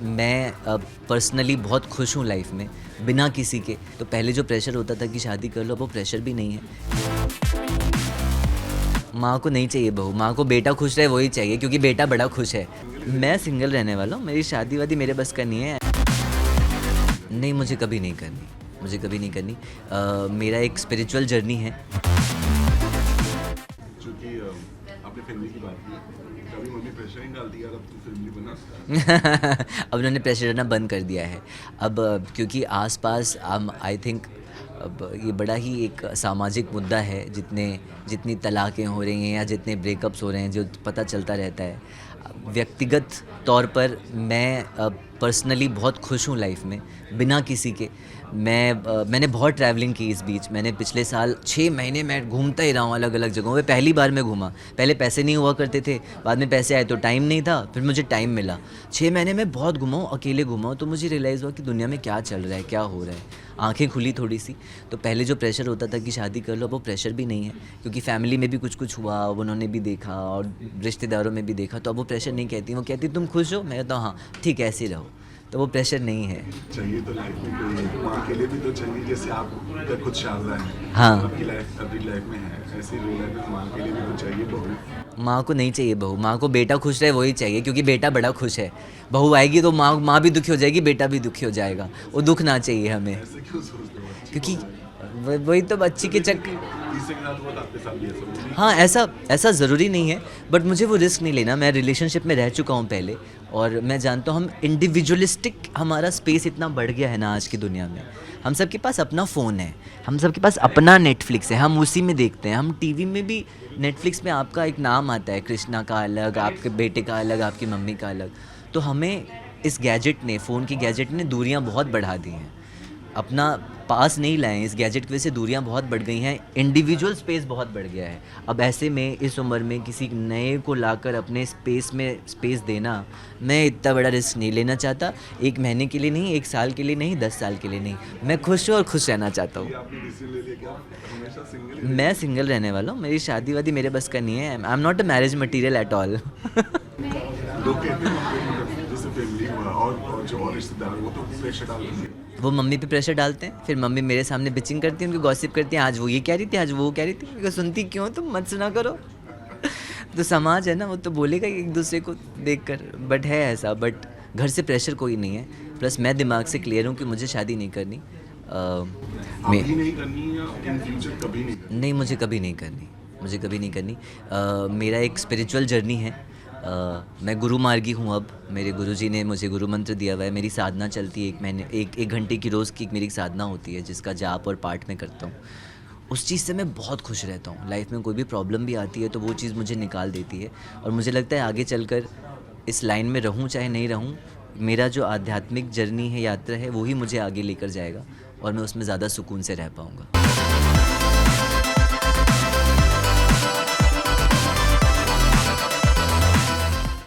मैं पर्सनली बहुत खुश हूँ लाइफ में, बिना किसी के। तो पहले जो प्रेशर होता था कि शादी कर लो, वो प्रेशर भी नहीं है। माँ को नहीं चाहिए बहू, माँ को बेटा खुश रहे वही चाहिए, क्योंकि बेटा बड़ा खुश है। मैं सिंगल रहने वाला हूँ, मेरी शादी वादी मेरे बस का नहीं है। नहीं, मुझे कभी नहीं करनी, मुझे कभी नहीं करनी। मेरा एक स्पिरिचुअल जर्नी है। चूंकि आपने फिल्म की बात की, कभी मम्मी प्रेशर नहीं डालती यार अब तू फिल्म नहीं बना? अब उन्होंने प्रेशर डालना बंद कर दिया है। अब क्योंकि आसपास आई थिंक अब ये बड़ा ही एक सामाजिक मुद्दा है, जितनी तलाक़ें हो रही हैं या जितने ब्रेकअप्स हो रहे हैं, जो पता चलता रहता है। व्यक्तिगत तौर पर मैं पर्सनली बहुत खुश हूँ लाइफ में, बिना किसी के। मैंने बहुत ट्रैवलिंग की इस बीच। मैंने पिछले साल 6 महीने मैं घूमता ही रहा हूँ अलग अलग जगहों पे। पहली बार मैं घूमा। पहले पैसे नहीं हुआ करते थे, बाद में पैसे आए तो टाइम नहीं था, फिर मुझे टाइम मिला। 6 महीने में बहुत घुमा हूँ, अकेले घुमा हूँ। तो मुझे रियलाइज़ हुआ कि दुनिया में क्या चल रहा है, क्या हो रहा है। आंखें खुली थोड़ी सी। तो पहले जो प्रेशर होता था कि शादी कर लो, वो प्रेशर भी नहीं है, क्योंकि फैमिली में भी कुछ हुआ, उन्होंने भी देखा और रिश्तेदारों में भी देखा। तो अब वो प्रेशर नहीं कहती, वो कहती तुम खुश हो। मैं कहता हूँ हाँ ठीक है, ऐसे ही रहो। तो वो प्रेशर नहीं है। चाहिए तो लाइफ में कोई माँ के लिए भी तो चाहिए, जैसे आप खुद शारदा हैं। हाँ, आपकी लाइफ अपनी लाइफ में है, ऐसी रियल लाइफ में माँ के लिए भी तो चाहिए बहू। माँ को नहीं चाहिए बहू, माँ को बेटा खुश रहे वही चाहिए, क्योंकि बेटा बड़ा खुश है। बहू आएगी तो माँ भी दुखी हो जाएगी, बेटा भी दुखी हो जाएगा। वो दुख ना चाहिए हमें, ऐसे क्यों सोचते हो? क्योंकि वही तो बच्ची के चक्कर। तीसरे के साथ हुआ था, आपके साथ भी ऐसा हुआ? हाँ, ऐसा ज़रूरी नहीं है, बट मुझे वो रिस्क नहीं लेना। मैं रिलेशनशिप में रह चुका हूँ पहले, और मैं जानता हूँ हम इंडिविजुअलिस्टिक, हमारा स्पेस इतना बढ़ गया है ना आज की दुनिया में। हम सब के पास अपना फ़ोन है, हम सब के पास अपना नेटफ्लिक्स है, हम उसी में देखते हैं। हम टीवी में भी, नेटफ्लिक्स में आपका एक नाम आता है, कृष्णा का अलग, आपके बेटे का अलग, आपकी मम्मी का अलग। तो हमें इस गैजेट ने, फ़ोन की गैजेट ने दूरियाँ बहुत बढ़ा दी हैं, अपना पास नहीं लाएं। इस गैजेट की वजह से दूरियां बहुत बढ़ गई हैं, इंडिविजुअल स्पेस बहुत बढ़ गया है। अब ऐसे में इस उम्र में किसी नए को लाकर अपने स्पेस में स्पेस देना, मैं इतना बड़ा रिस्क नहीं लेना चाहता। 1 महीने के लिए नहीं, 1 साल के लिए नहीं, 10 साल के लिए नहीं। मैं खुश हूँ और खुश रहना चाहता हूँ। आपने डिसीजन ले लिया कि आप हमेशा सिंगल? मैं सिंगल रहने वाला हूँ, मेरी शादी वादी मेरे बस का नहीं है। I am not a marriage material at all. लोग कहते हैं जैसे फैमिली हुआ और जो और रिश्तेदार, वो तो प्रेशर डाल देंगे। वो मम्मी पे प्रेशर डालते हैं, फिर मम्मी मेरे सामने बिचिंग करती है, उनको गॉसिप करती हैं, आज वो ये कह रही थी, आज वो कह रही थी। मैं कहा, सुनती क्यों, तुम मत सुना करो। तो समाज है ना, वो तो बोलेगा ही एक दूसरे को देखकर। बट है ऐसा, बट घर से प्रेशर कोई नहीं है। प्लस मैं दिमाग से क्लियर हूँ कि मुझे शादी नहीं करनी। अभी नहीं करनी या इन फ्यूचर कभी नहीं करनी? नहीं, मुझे कभी नहीं करनी, मुझे कभी नहीं करनी। मेरा एक स्पिरिचुअल जर्नी है। मैं गुरु मार्गी हूँ अब। मेरे गुरुजी ने मुझे गुरु मंत्र दिया हुआ है। मेरी साधना चलती है, 1 महीने, एक घंटे की रोज़ की मेरी साधना होती है, जिसका जाप और पाठ मैं करता हूँ। उस चीज़ से मैं बहुत खुश रहता हूँ। लाइफ में कोई भी प्रॉब्लम भी आती है तो वो चीज़ मुझे निकाल देती है, और मुझे लगता है आगे चलकर इस लाइन में रहूँ चाहे नहीं रहूँ, मेरा जो आध्यात्मिक जर्नी है, यात्रा है, वो ही मुझे आगे लेकर जाएगा, और मैं उसमें ज़्यादा सुकून से रह पाऊँगा।